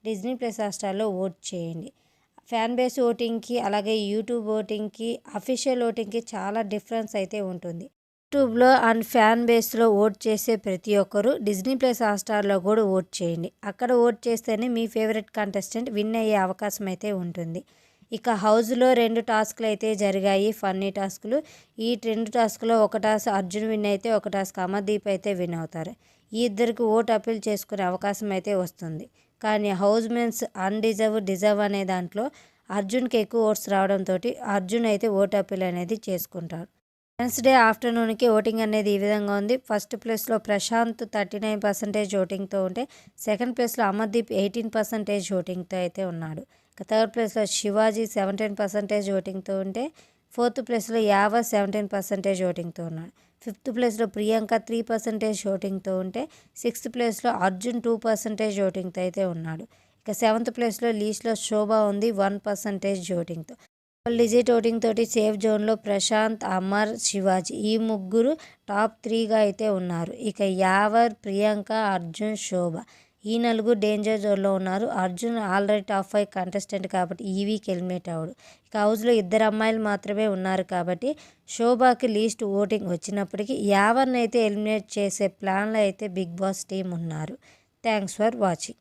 Disney plus హాట్‌స్టార్‌లో vote చేయండి. Fan base ఓటింగ్‌కి అలాగే YouTube ఓటింగ్‌కి, official ఓటింగ్‌కి చాలా డిఫరెన్స్ అయితే ఉంటుంది. యూట్యూబ్‌లో అండ్ ఫ్యాన్ బేస్‌లో ఓట్ చేసే ప్రతి ఒక్కరు డిజ్నీ ప్లస్ హాట్‌స్టార్‌లో కూడా ఓట్ చేయండి. అక్కడ ఓట్ చేస్తేనే మీ ఫేవరెట్ కంటెస్టెంట్ విన్ అయ్యే అవకాశం అయితే ఉంటుంది. ఇక హౌస్‌లో 2 టాస్క్‌లు అయితే జరిగాయి, ఫన్నీ టాస్క్‌లు. ఈ 2 టాస్క్‌లో ఒక టాస్క్ అర్జున్ విన్ అయితే, ఒక టాస్క్ అమర్దీప్ అయితే విన్ అవుతారు. ఈ ఇద్దరికి ఓట్ అప్పీల్ చేసుకునే అవకాశం అయితే వస్తుంది. కానీ హౌస్ మేట్స్ డిజర్వ్ అనే దాంట్లో అర్జున్‌కి ఎక్కువ ఓట్స్ రావడంతో అర్జున్ అయితే ఓట్ అప్పీల్ అనేది చేసుకుంటారు. వెడ్నెస్డే ఆఫ్టర్నూన్కి ఓటింగ్ అనేది ఈ విధంగా ఉంది. ఫస్ట్ ప్లేస్లో ప్రశాంత్ 39% ఓటింగ్తో ఉంటే, సెకండ్ ప్లేస్లో అమర్దీప్ 18% ఓటింగ్తో అయితే ఉన్నాడు. ఇక థర్డ్ ప్లేస్లో శివాజీ 17% ఓటింగ్తో ఉంటే, ఫోర్త్ ప్లేస్లో యావర్ 17% ఓటింగ్తో ఉన్నాడు. ఫిఫ్త్ ప్లేస్లో ప్రియాంక 3% ఓటింగ్తో ఉంటే, సిక్స్త్ ప్లేస్లో అర్జున్ 2% ఓటింగ్తో అయితే ఉన్నాడు. ఇక సెవెంత్ ప్లేస్లో లీస్ట్లో శోభ ఉంది 1% ఓటింగ్తో. డబుల్ డిజిట్ ఓటింగ్ తోటి సేఫ్ జోన్లో ప్రశాంత్, అమర్, శివాజీ ఈ ముగ్గురు టాప్ 3గా అయితే ఉన్నారు. ఇక యావర్, ప్రియాంక, అర్జున్, శోభ ఈ నలుగురు డేంజర్ జోన్లో ఉన్నారు. అర్జున్ ఆల్రెడీ టాప్ 5 కంటెస్టెంట్ కాబట్టి ఈ వీక్ ఎలిమినేట్ అవ్వడు. ఇక హౌస్లో 2 అమ్మాయిలు మాత్రమే ఉన్నారు కాబట్టి శోభకి లీస్ట్ ఓటింగ్ వచ్చినప్పటికీ యావర్ని అయితే ఎలిమినేట్ చేసే ప్లాన్లో అయితే బిగ్ బాస్ టీం ఉన్నారు. Thanks for watching.